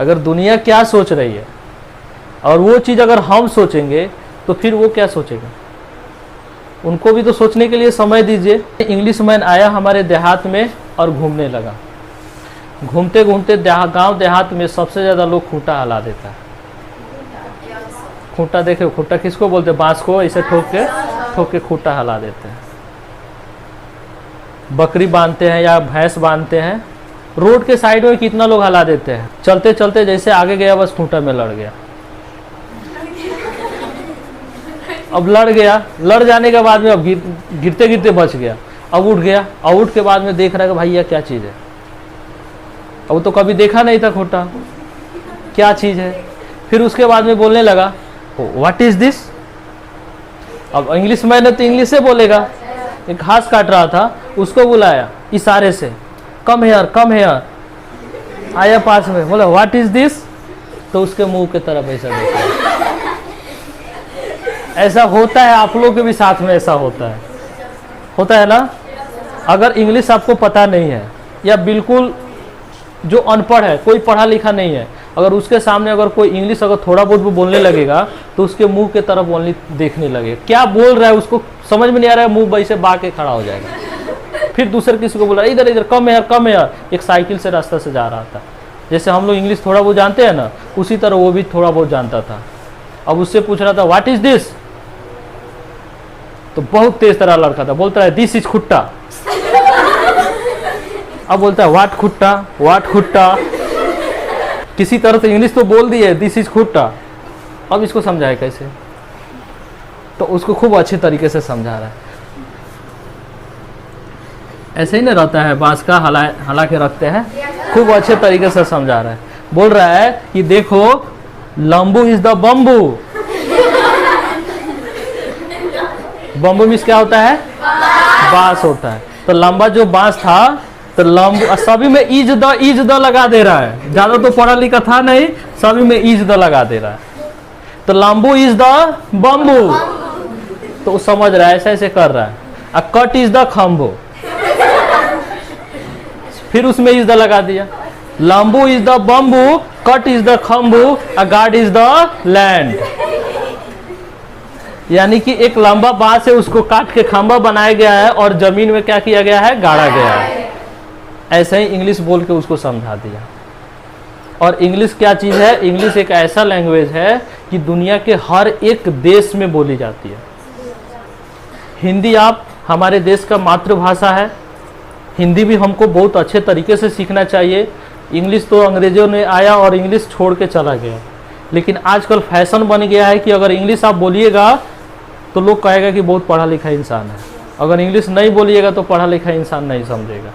अगर दुनिया क्या सोच रही है और वो चीज़ अगर हम सोचेंगे तो फिर वो क्या सोचेगा। उनको भी तो सोचने के लिए समय दीजिए। इंग्लिश मैन आया हमारे देहात में और घूमने लगा। घूमते घूमते गांव देहात में सबसे ज़्यादा लोग खूंटा हिला देता है। खूंटा देखे, खूंटा किसको बोलते हैं? बांस को ऐसे ठोक के खूंटा हिला देते हैं। बकरी बांधते हैं या भैंस बांधते हैं, रोड के साइड में कितना लोग हिला देते हैं। चलते चलते जैसे आगे गया बस खूंटा में लड़ गया। अब लड़ गया, लड़ जाने के बाद में अब गिरते गिरते बच गया। अब उठ गया, अब उठ के बाद में देख रहा है कि भाई यह क्या चीज़ है। अब तो कभी देखा नहीं था खूंटा, क्या चीज़ है। फिर उसके बाद में बोलने लगा व्हाट इज दिस। अब इंग्लिश मैन है तो इंग्लिश से बोलेगा। एक घास काट रहा था, उसको बुलाया इशारे से, कम हेयर कम हेयर। आया पास में, बोला व्हाट इज दिस, तो उसके मुंह की तरफ ऐसा देखा। ऐसा होता है, आप लोगों के भी साथ में ऐसा होता है ना। अगर इंग्लिश आपको पता नहीं है या बिल्कुल जो अनपढ़ है, कोई पढ़ा लिखा नहीं है, अगर उसके सामने अगर कोई इंग्लिश अगर थोड़ा बहुत भी बोलने लगेगा तो उसके मुंह के तरफ ओनली देखने लगेगा। क्या बोल रहा है उसको समझ में नहीं आ रहा है, मुंह वैसे बा के खड़ा हो जाएगा। फिर दूसरे किसी को बोला इधर इधर कम हेयर कम हेयर। एक साइकिल से रास्ता से जा रहा था, जैसे हम लोग इंग्लिश थोड़ा बहुत जानते हैं ना, उसी तरह वो भी थोड़ा बहुत जानता था। अब उससे पूछ रहा था व्हाट इज दिस, तो बहुत तेज तरह लड़का था, बोलता है दिस इज खुट्टा। अब बोलता है व्हाट खुट्टा व्हाट खुट्टा। किसी तरह से इंग्लिश तो बोल दी है, दिस इज खुट्टा। अब इसको समझाए कैसे, तो उसको खूब अच्छे तरीके से समझा रहा है। ऐसे ही ना रहता है, बांस का हला के रखते हैं, खूब अच्छे तरीके से समझा रहा है। बोल रहा है कि देखो लंबू is the bamboo. Bamboo means क्या होता है? बांस होता है। तो लंबा जो बांस था, तो लंबू, सभी में इज द लगा दे रहा है। ज्यादा तो पढ़ा लिखा था नहीं, सभी में इज द लगा दे रहा है। तो लंबू इज द बम्बू, तो समझ रहा है, ऐसे ऐसे कर रहा है। अ कट इज द खम्बू, फिर उसमें इज द लगा दिया। लंबू is the bamboo, cut is the खम्बू, a guard is the land. यानी कि एक लंबा बांस है, उसको काट के खंबा बनाया गया है और जमीन में क्या किया गया है? गाड़ा गया है। ऐसे ही इंग्लिश बोल के उसको समझा दिया। और इंग्लिश क्या चीज़ है? इंग्लिश एक ऐसा लैंग्वेज है कि दुनिया के हर एक देश में बोली जाती है। हिंदी आप हमारे देश का मातृभाषा है, हिंदी भी हमको बहुत अच्छे तरीके से सीखना चाहिए। इंग्लिश तो अंग्रेजों ने आया और इंग्लिश छोड़ के चला गया, लेकिन आजकल फैशन बन गया है कि अगर इंग्लिश आप बोलिएगा तो लोग कहेगा कि बहुत पढ़ा लिखा इंसान है। अगर इंग्लिश नहीं बोलिएगा तो पढ़ा लिखा इंसान नहीं समझेगा।